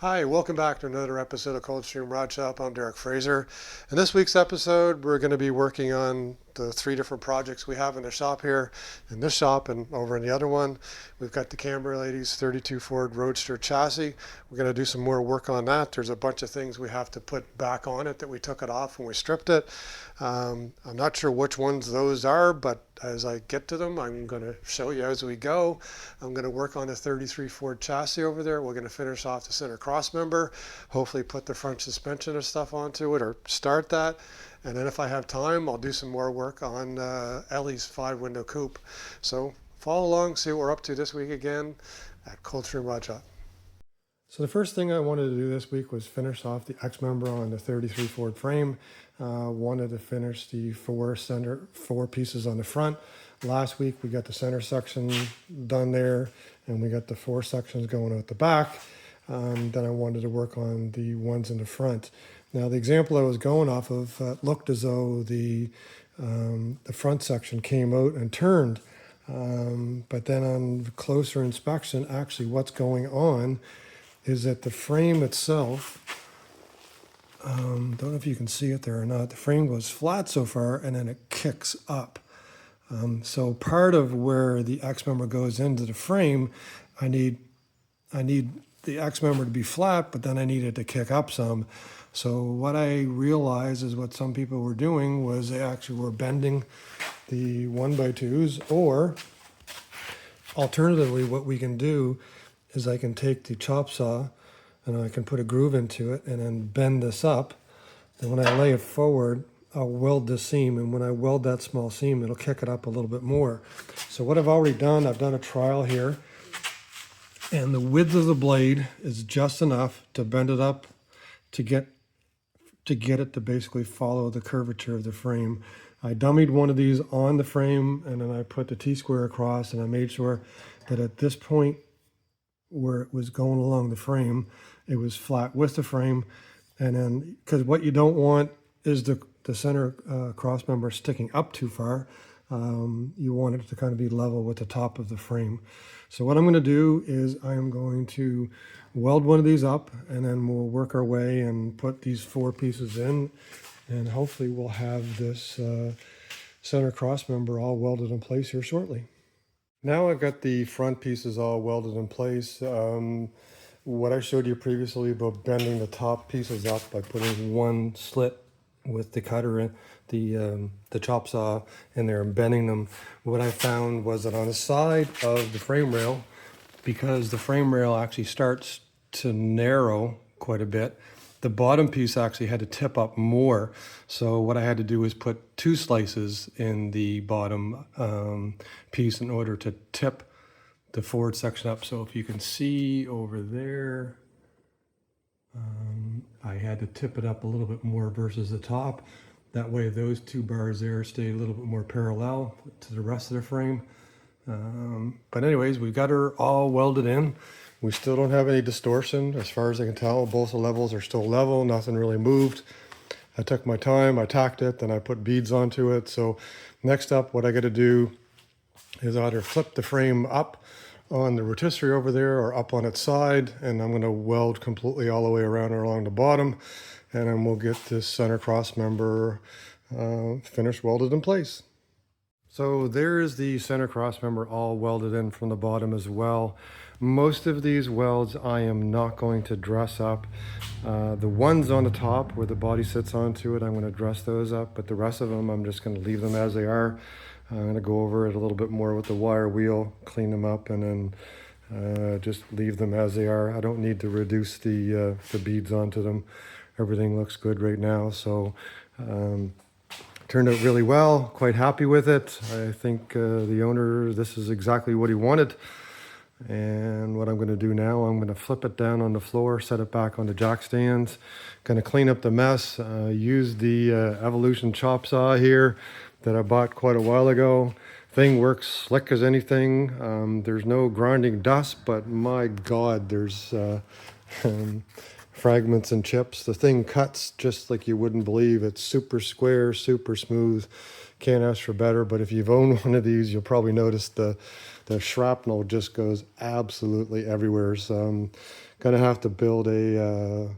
Hi, welcome back to another episode of Coldstream Rod Shop. I'm Derek Fraser. In this week's episode, we're going to be working on the three different projects we have in the shop here. In this shop and over in the other one, we've got the Canberra Ladies 32 Ford Roadster chassis. We're going to do some more work on that. There's a bunch of things we have to put back on it that we took it off when we stripped it. I'm not sure which ones those are, but as I get to them, I'm going to show you as we go. I'm going to work on the 33 Ford chassis over there. We're going to finish off the center cross member, hopefully put the front suspension and stuff onto it or start that. And then if I have time, I'll do some more work on Elle's 5-window coupe. So follow along, see what we're up to this week again at Coldstream Rod Shop. So the first thing I wanted to do this week was finish off the X-member on the 33 Ford frame. Wanted to finish the four pieces on the front. Last week we got the center section done there, and we got the four sections going out the back. Then I wanted to work on the ones in the front. Now the example I was going off of looked as though the front section came out and turned. But then on closer inspection, actually what's going on is that the frame itself, don't know if you can see it there or not, the frame goes flat so far and then it kicks up. So part of where the X-member goes into the frame, I need the X-member to be flat, but then I need it to kick up some. So what I realized is what some people were doing was they actually were bending the 1x2s, or alternatively what we can do is I can take the chop saw and I can put a groove into it and then bend this up. And when I lay it forward, I'll weld this seam, and when I weld that small seam, it'll kick it up a little bit more. So what I've already done, I've done a trial here, and the width of the blade is just enough to bend it up to get it to basically follow the curvature of the frame. I dummied one of these on the frame, and then I put the T-square across, and I made sure that at this point where it was going along the frame, it was flat with the frame. And then, because what you don't want is the center cross member sticking up too far. You want it to kind of be level with the top of the frame. So what I'm going to do is I am going to weld one of these up, and then we'll work our way and put these four pieces in, and hopefully we'll have this center cross member all welded in place here shortly. Now I've got the front pieces all welded in place. What I showed you previously about bending the top pieces up by putting one slit with the cutter in, the chop saw in there and bending them. What I found was that on the side of the frame rail, because the frame rail actually starts to narrow quite a bit, the bottom piece actually had to tip up more. So what I had to do was put two slices in the bottom piece in order to tip the forward section up. So if you can see over there, I had to tip it up a little bit more versus the top. That way those two bars there stay a little bit more parallel to the rest of the frame. But anyways, we got her all welded in. We still don't have any distortion. As far as I can tell, both the levels are still level, nothing really moved. I took my time, I tacked it, then I put beads onto it. So next up, what I got to do is either flip the frame up on the rotisserie over there or up on its side, and I'm going to weld completely all the way around or along the bottom, and then we'll get this center cross member finished welded in place. So there's the center cross member all welded in from the bottom as well. Most of these welds I am not going to dress up. The ones on the top where the body sits onto it, I'm going to dress those up, but the rest of them I'm just going to leave them as they are. I'm going to go over it a little bit more with the wire wheel, clean them up, and then just leave them as they are. I don't need to reduce the beads onto them. Everything looks good right now, so turned out really well. Quite happy with it. I think the owner, this is exactly what he wanted. And what I'm going to do now, I'm going to flip it down on the floor, set it back on the jack stands. Going to clean up the mess. Use the Evolution chop saw here that I bought quite a while ago. Thing works slick as anything. There's no grinding dust, but my God, there's fragments and chips. The thing cuts just like you wouldn't believe. It's super square, super smooth. Can't ask for better, but if you've owned one of these, you'll probably notice the shrapnel just goes absolutely everywhere. So I'm Gonna have to build a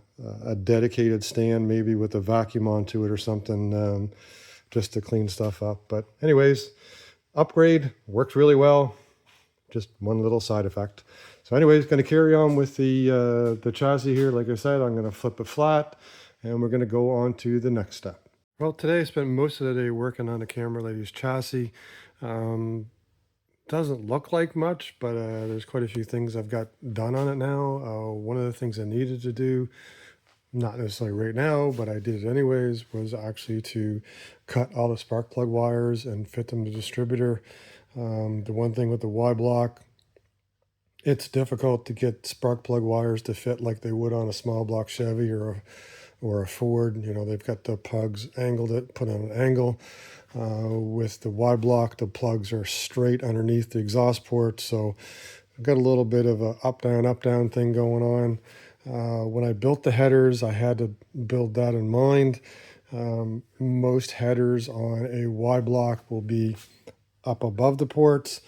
dedicated stand, maybe with a vacuum onto it or something, just to clean stuff up. But anyways, upgrade worked really well. Just one little side effect. So anyways, going to carry on with the chassis here. Like I said, I'm going to flip it flat, and we're going to go on to the next step. Well, today I spent most of the day working on the camera lady's chassis. Doesn't look like much, but there's quite a few things I've got done on it now. One of the things I needed to do, not necessarily right now, but I did it anyways, was actually to cut all the spark plug wires and fit them to the distributor. The one thing with the Y block, it's difficult to get spark plug wires to fit like they would on a small block Chevy or a Ford. You know, they've got the plugs angled, put on an angle. With the Y block, the plugs are straight underneath the exhaust port, so I've got a little bit of a up down thing going on. When I built the headers, I had to build that in mind. Most headers on a Y block will be up above the ports.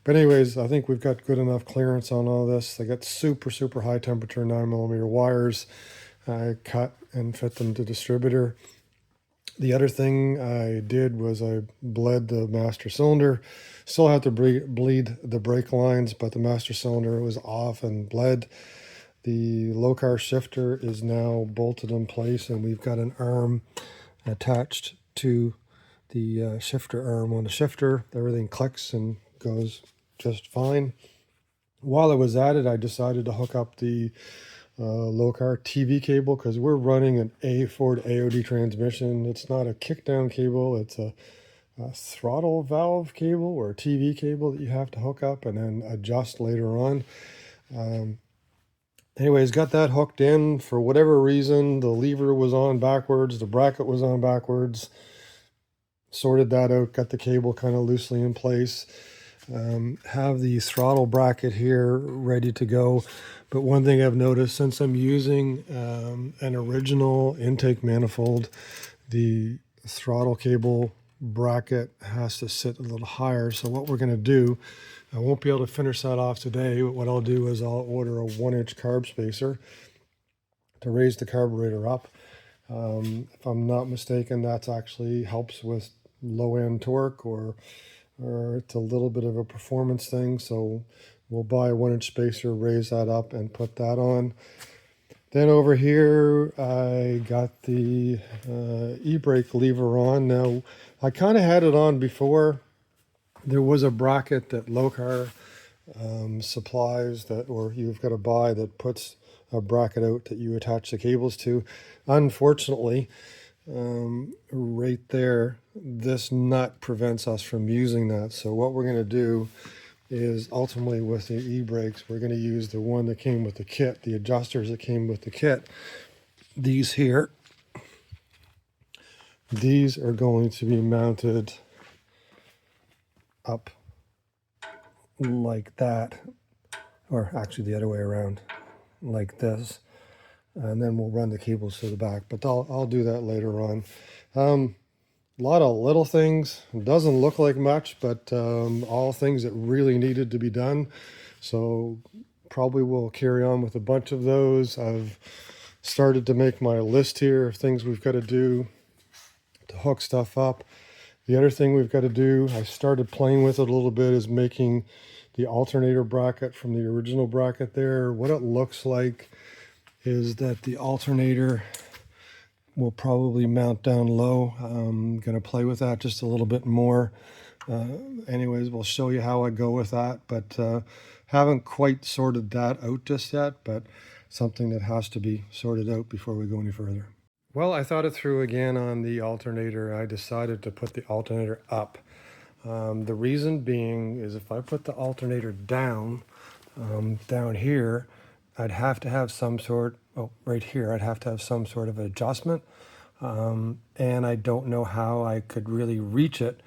But anyways, I think we've got good enough clearance on all this. I got super high temperature 9mm wires. I cut and fit them to distributor. The other thing I did was I bled the master cylinder. Still have to bleed the brake lines, but the master cylinder was off and bled. The low car shifter is now bolted in place, and we've got an arm attached to the shifter arm on the shifter. Everything clicks and goes just fine. While I was at it, I decided to hook up the low car TV cable, because we're running an Ford AOD transmission. It's not a kickdown cable, it's a throttle valve cable or a TV cable that you have to hook up and then adjust later on. Anyways, got that hooked in. For whatever reason, the lever was on backwards, the bracket was on backwards. Sorted that out, got the cable kind of loosely in place. Have the throttle bracket here ready to go. But one thing I've noticed, since I'm using an original intake manifold, the throttle cable bracket has to sit a little higher. So what we're going to do, I won't be able to finish that off today, but what I'll do is I'll order a 1-inch carb spacer to raise the carburetor up. If I'm not mistaken, that actually helps with low-end torque, or it's a little bit of a performance thing. So we'll buy a 1-inch spacer, raise that up, and put that on. Then over here, I got the e-brake lever on. Now, I kind of had it on before. There was a bracket that low car supplies, or you've got to buy, that puts a bracket out that you attach the cables to. Unfortunately, right there, this nut prevents us from using that. So what we're going to do is, ultimately with the e-brakes, we're going to use the one that came with the kit, the adjusters that came with the kit. These here, these are going to be mounted up like that, or actually the other way around, like this. And then we'll run the cables to the back, but I'll do that later on. A lot of little things. It doesn't look like much, but all things that really needed to be done. So probably will carry on with a bunch of those. I've started to make my list here of things we've got to do to hook stuff up. The other thing we've got to do, I started playing with it a little bit, is making the alternator bracket from the original bracket there. What it looks like is that the alternator will probably mount down low. I'm going to play with that just a little bit more. Anyways, we'll show you how I go with that, but haven't quite sorted that out just yet, but something that has to be sorted out before we go any further. Well, I thought it through again on the alternator. I decided to put the alternator up. The reason being is, if I put the alternator down, down here, I'd have to have some sort, right here, I'd have to have some sort of adjustment. And I don't know how I could really reach it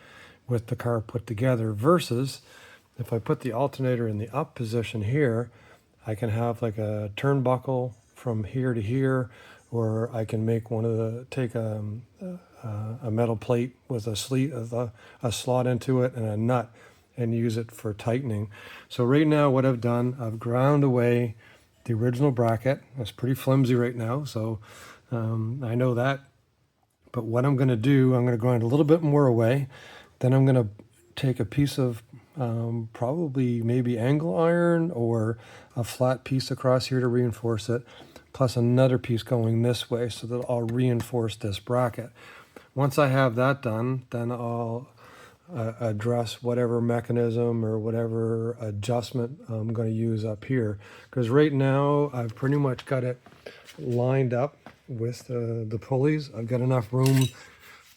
with the car put together, versus if I put the alternator in the up position here, I can have like a turnbuckle from here to here, or I can make take a metal plate with a slot into it and a nut, and use it for tightening. So right now what I've done, I've ground away the original bracket. It's pretty flimsy right now, so I know that. But what I'm going to do, I'm going to grind a little bit more away. Then I'm going to take a piece of probably maybe angle iron or a flat piece across here to reinforce it, plus another piece going this way so that I'll reinforce this bracket. Once I have that done, then I'll address whatever mechanism or whatever adjustment I'm going to use up here. Because right now I've pretty much got it lined up with the pulleys. I've got enough room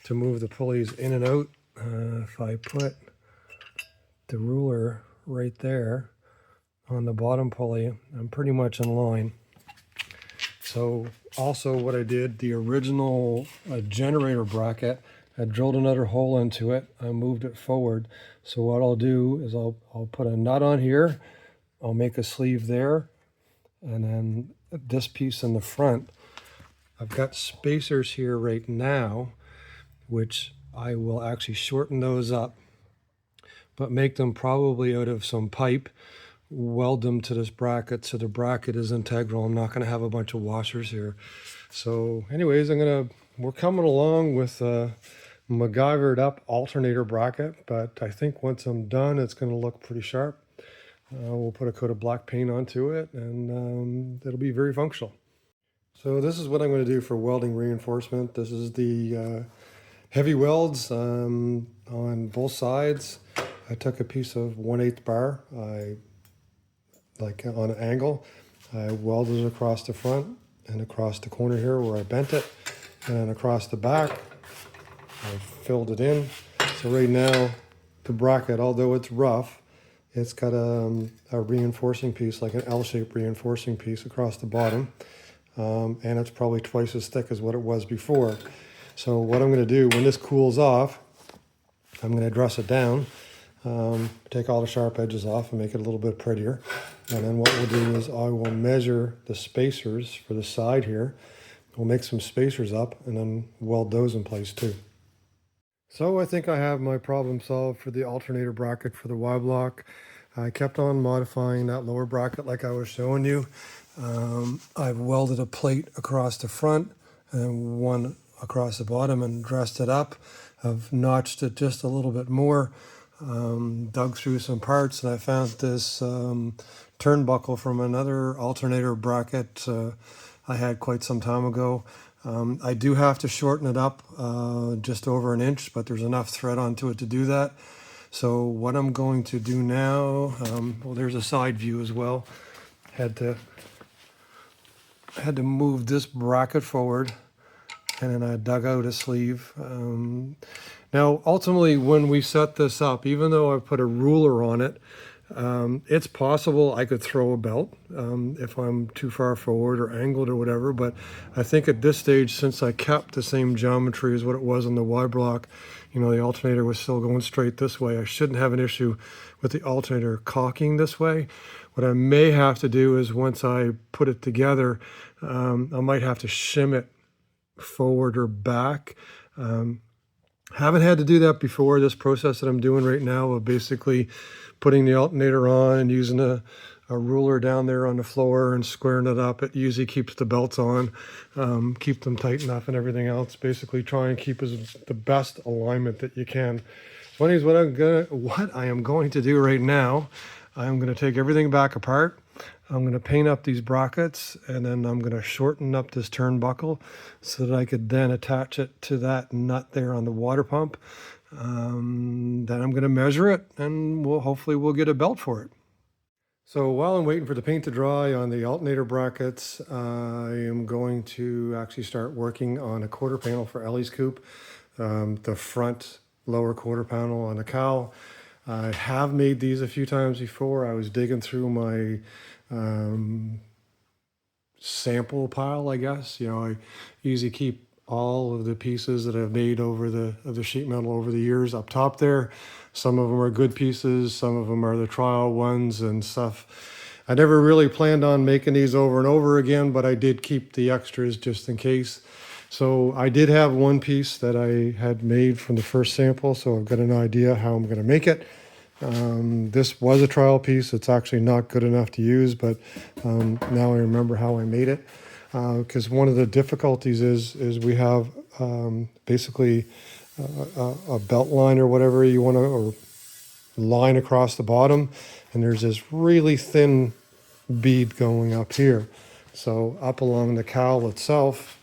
to move the pulleys in and out. If I put the ruler right there on the bottom pulley, I'm pretty much in line. So also what I did, the original generator bracket, I drilled another hole into it. I moved it forward. So what I'll do is I'll put a nut on here. I'll make a sleeve there. And then this piece in the front, I've got spacers here right now, which I will actually shorten those up, but make them probably out of some pipe, weld them to this bracket so the bracket is integral. I'm not going to have a bunch of washers here. So anyways, we're coming along with a MacGyvered up alternator bracket, but I think once I'm done, it's going to look pretty sharp. We'll put a coat of black paint onto it, and it'll be very functional. So this is what I'm going to do for welding reinforcement. This is the heavy welds on both sides. I took a piece of 1/8 bar, like on an angle. I welded it across the front and across the corner here where I bent it, and then across the back, I filled it in. So right now, the bracket, although it's rough, it's got a reinforcing piece, like an L-shaped reinforcing piece across the bottom. And it's probably twice as thick as what it was before. So what I'm going to do when this cools off, I'm going to dress it down, take all the sharp edges off and make it a little bit prettier. And then what we'll do is I will measure the spacers for the side here. We'll make some spacers up and then weld those in place too. So I think I have my problem solved for the alternator bracket for the Y block. I kept on modifying that lower bracket like I was showing you. I've welded a plate across the front and one across the bottom and dressed it up. I've notched it just a little bit more, dug through some parts, and I found this turnbuckle from another alternator bracket I had quite some time ago. I do have to shorten it up just over an inch, but there's enough thread onto it to do that. So what I'm going to do now, well, there's a side view as well. Had to move this bracket forward, and then I dug out a sleeve. Now, ultimately, when we set this up, even though I put a ruler on it, it's possible I could throw a belt if I'm too far forward or angled or whatever, but I think at this stage, since I kept the same geometry as what it was on the Y block, you know, the alternator was still going straight this way, I shouldn't have an issue with the alternator cocking this way. What I may have to do is once I put it together, I might have to shim it forward or back. Haven't had to do that before. This process that I'm doing right now of basically putting the alternator on and using a ruler down there on the floor and squaring it up, it usually keeps the belts on, keep them tight enough and everything else. Basically try and keep the best alignment that you can. What I am going to do right now, I'm going to take everything back apart. I'm going to paint up these brackets, and then I'm going to shorten up this turnbuckle so that I could then attach it to that nut there on the water pump. Then I'm going to measure it, and hopefully we'll get a belt for it. So while I'm waiting for the paint to dry on the alternator brackets, I am going to actually start working on a quarter panel for Elle's Coupe, the front lower quarter panel on the cowl. I have made these a few times before. I was digging through my sample pile, I guess. You know, I usually keep all of the pieces that I've made over the sheet metal over the years up top there. Some of them are good pieces, some of them are the trial ones and stuff. I never really planned on making these over and over again, but I did keep the extras just in case. So I did have one piece that I had made from the first sample, so I've got an idea how I'm going to make it. This was a trial piece. It's actually not good enough to use, but now I remember how I made it. Because one of the difficulties is we have basically a belt line or whatever you want to, or line across the bottom, and there's this really thin bead going up here. So up along the cowl itself,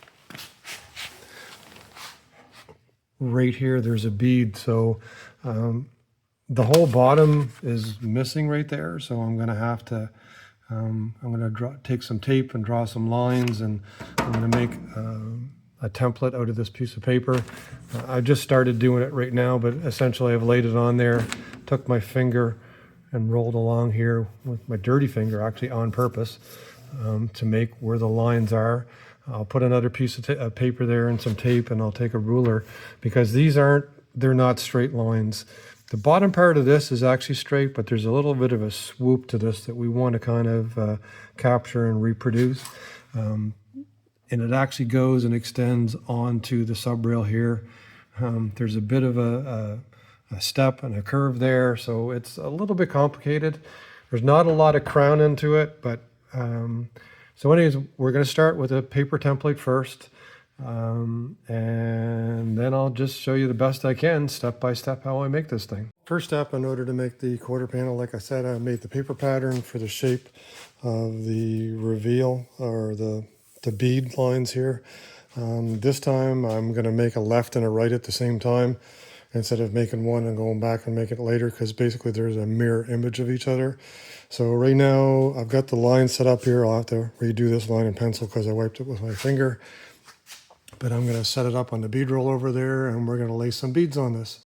right here, there's a bead. So the whole bottom is missing right there. So I'm going to have to, take some tape and draw some lines, and I'm going to make a template out of this piece of paper. I just started doing it right now, but essentially I've laid it on there, took my finger and rolled along here with my dirty finger, actually on purpose, to make where the lines are. I'll put another piece of paper there and some tape, and I'll take a ruler, because they're not straight lines. The bottom part of this is actually straight, but there's a little bit of a swoop to this that we want to kind of capture and reproduce. And it actually goes and extends onto the sub rail here. There's a bit of a step and a curve there, so it's a little bit complicated. There's not a lot of crown into it, but so anyways, we're going to start with a paper template first, and then I'll just show you the best I can, step by step, how I make this thing. First step, in order to make the quarter panel, like I said, I made the paper pattern for the shape of the reveal, or the bead lines here. This time I'm going to make a left and a right at the same time, instead of making one and going back and making it later, because basically there's a mirror image of each other. So right now I've got the line set up here. I'll have to redo this line in pencil because I wiped it with my finger. But I'm going to set it up on the bead roll over there, and we're going to lay some beads on this.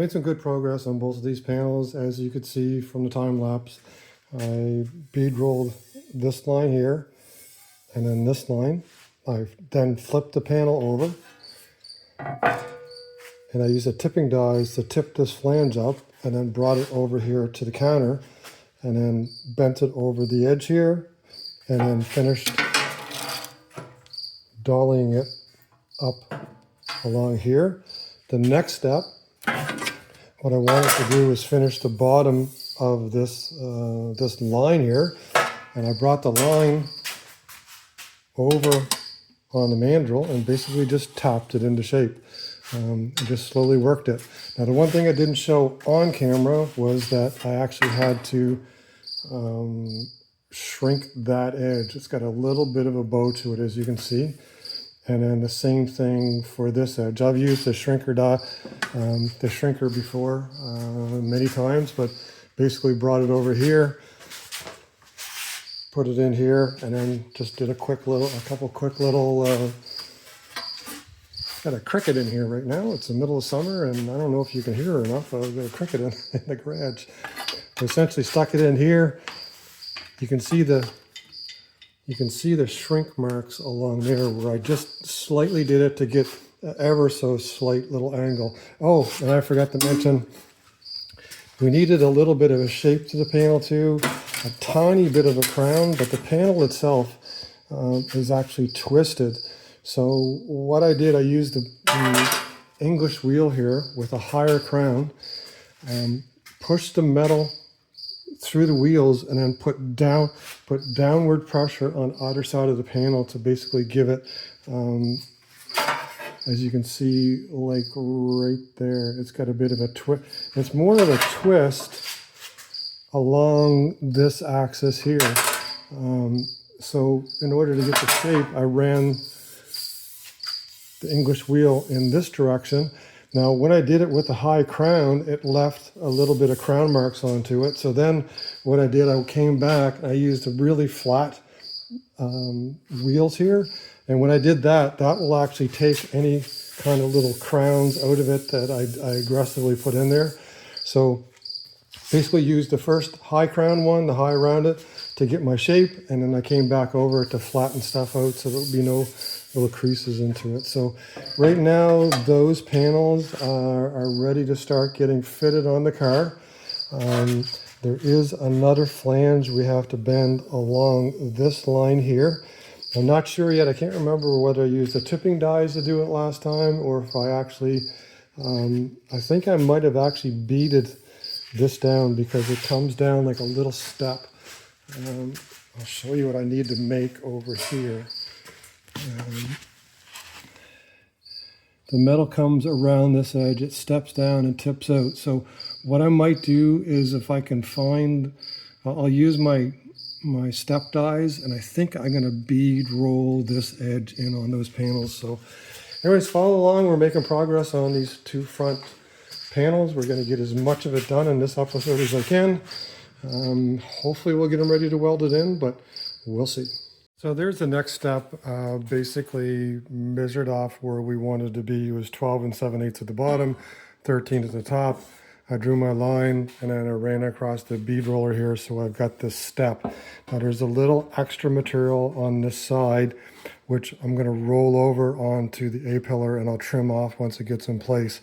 made some good progress on both of these panels. As you could see from the time lapse, I bead rolled this line here and then this line. I then flipped the panel over and I used a tipping dies to tip this flange up and then brought it over here to the counter and then bent it over the edge here and then finished dollying it up along here. The next step, what I wanted to do was finish the bottom of this this line here, and I brought the line over on the mandrel and basically just tapped it into shape. And just slowly worked it. Now the one thing I didn't show on camera was that I actually had to shrink that edge. It's got a little bit of a bow to it, as you can see. And then the same thing for this edge. I've used the shrinker before many times, but basically brought it over here, put it in here, and then just did a couple quick little. Got a cricket in here right now. It's the middle of summer, and I don't know if you can hear her enough. I've got a cricket in the garage. I essentially stuck it in here. You can see the shrink marks along there where I just slightly did it to get an ever so slight little angle. Oh, and I forgot to mention, we needed a little bit of a shape to the panel too, a tiny bit of a crown, but the panel itself is actually twisted. So what I did, I used the English wheel here with a higher crown, pushed the metal through the wheels and then put downward pressure on either side of the panel to basically give it, as you can see, like right there, it's got a bit of a twist. It's more of a twist along this axis here. So in order to get the shape, I ran the English wheel in this direction. Now when I did it with the high crown, it left a little bit of crown marks onto it. So then what I did, I came back, I used a really flat wheels here. And when I did that, that will actually take any kind of little crowns out of it that I aggressively put in there. So basically used the first high crown one, the high around it, to get my shape, and then I came back over to flatten stuff out so there would be no little creases into it. So right now those panels are ready to start getting fitted on the car. There is another flange we have to bend along this line here. I'm not sure yet. I can't remember whether I used the tipping dies to do it last time or if I actually, I think I might have actually beaded this down because it comes down like a little step. I'll show you what I need to make over here. The metal comes around this edge, it steps down and tips out. So what I might do is, if I can find, I'll use my step dies, and I think I'm going to bead roll this edge in on those panels. So anyways, follow along. We're making progress on these two front panels. We're going to get as much of it done in this episode as I can. Hopefully we'll get them ready to weld it in, but we'll see. So there's the next step. Basically measured off where we wanted to be. It was 12 7/8 at the bottom, 13 at the top. I drew my line and then I ran across the bead roller here, so I've got this step. Now there's a little extra material on this side which I'm going to roll over onto the A-pillar and I'll trim off once it gets in place.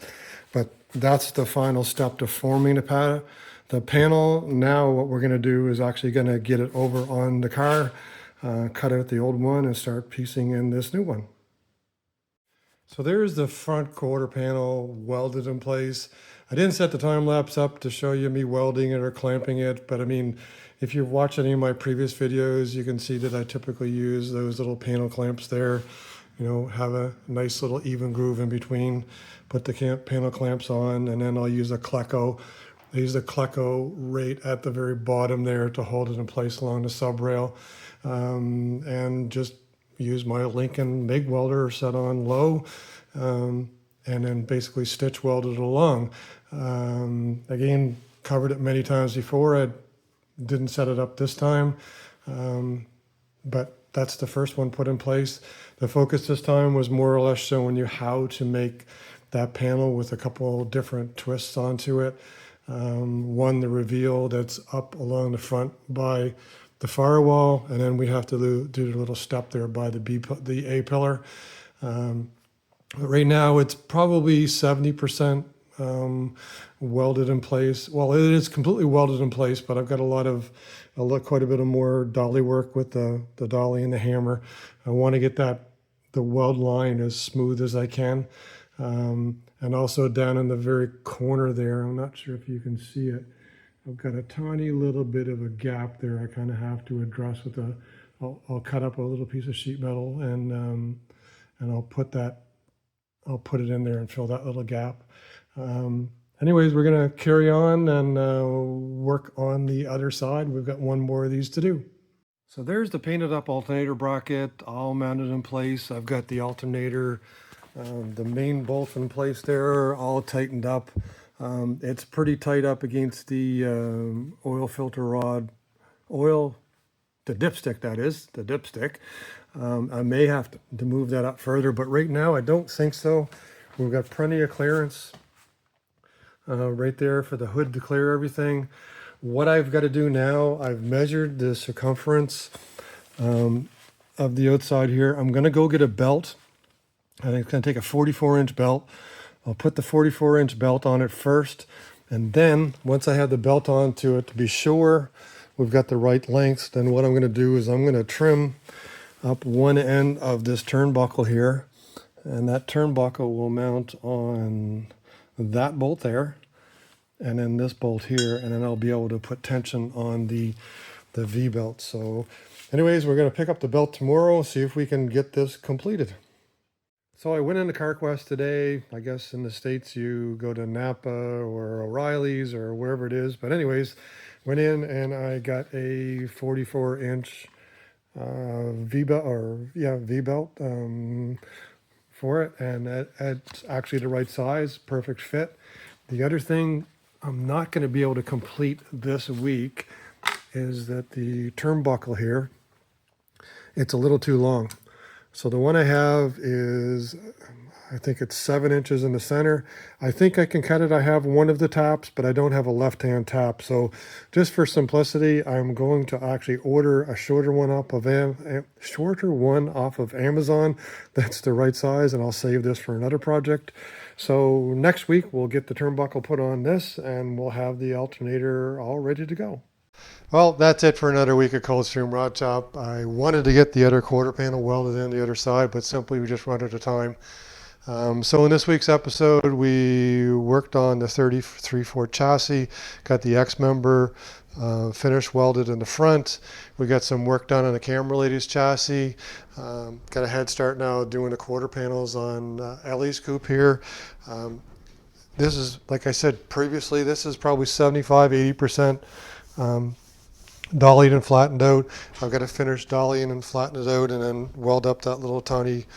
But that's the final step to forming the panel. Now what we're going to do is actually going to get it over on the car, cut out the old one and start piecing in this new one. So there's the front quarter panel welded in place. I didn't set the time lapse up to show you me welding it or clamping it, but I mean, if you've watched any of my previous videos, you can see that I typically use those little panel clamps there. You know, have a nice little even groove in between, put the panel clamps on, and then I'll use a Cleco. I use the Cleco right at the very bottom there to hold it in place along the sub rail, and just use my Lincoln MIG welder set on low, and then basically stitch welded it along. Again, covered it many times before. I didn't set it up this time, but that's the first one put in place. The focus this time was more or less showing you how to make that panel with a couple different twists onto it. One, the reveal that's up along the front by the firewall, and then we have to do the little step there by the A pillar. But right now it's probably 70% welded in place. Well, it is completely welded in place, but I've got quite a bit of more dolly work with the dolly and the hammer. I want to get the weld line as smooth as I can. And also down in the very corner there, I'm not sure if you can see it, I've got a tiny little bit of a gap there I kind of have to address with I'll cut up a little piece of sheet metal and I'll put it in there and fill that little gap. Anyways, we're gonna carry on and work on the other side. We've got one more of these to do. So there's the painted up alternator bracket, all mounted in place. I've got the alternator, the main bolt in place there, all tightened up. It's pretty tight up against the oil filter rod, the dipstick that is, the dipstick. I may have to move that up further, but right now I don't think so. We've got plenty of clearance right there for the hood to clear everything. What I've got to do now, I've measured the circumference of the outside here. I'm going to go get a belt. I think it's going to take a 44-inch belt. I'll put the 44-inch belt on it first, and then once I have the belt onto it to be sure we've got the right lengths, then what I'm going to do is I'm going to trim up one end of this turnbuckle here, and that turnbuckle will mount on that bolt there, and then this bolt here, and then I'll be able to put tension on the V-belt. So anyways, we're going to pick up the belt tomorrow, see if we can get this completed. So I went into CarQuest today. I guess in the States you go to Napa or O'Reilly's or wherever it is. But anyways, went in and I got a 44-inch V-belt for it. And it's actually the right size, perfect fit. The other thing I'm not going to be able to complete this week is that the turnbuckle here, it's a little too long. So the one I have is, I think it's 7 inches in the center. I think I can cut it. I have one of the taps, but I don't have a left-hand tap. So just for simplicity, I'm going to actually order a shorter one off of Amazon. That's the right size, and I'll save this for another project. So next week, we'll get the turnbuckle put on this, and we'll have the alternator all ready to go. Well, that's it for another week of Coldstream Rod Shop. I wanted to get the other quarter panel welded in the other side, but simply we just run out of time. So in this week's episode, we worked on the 33-4 chassis, got the X-member finished welded in the front. We got some work done on the camera lady's chassis. Got a head start now doing the quarter panels on Elle's Coupe here. This is, like I said previously, this is probably 75–80% dollied and flattened out. I've got to finish dollying and flatten it out and then weld up that little tiny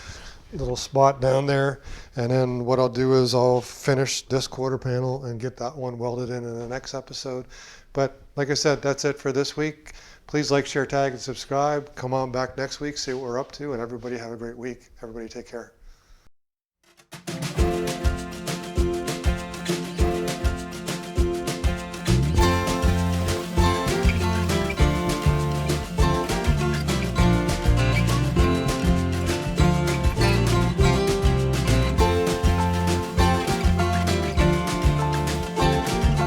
little spot down there. And then what I'll do is I'll finish this quarter panel and get that one welded in the next episode. But like I said, that's it for this week. Please like, share, tag, and subscribe. Come on back next week, see what we're up to, and everybody have a great week. Everybody take care.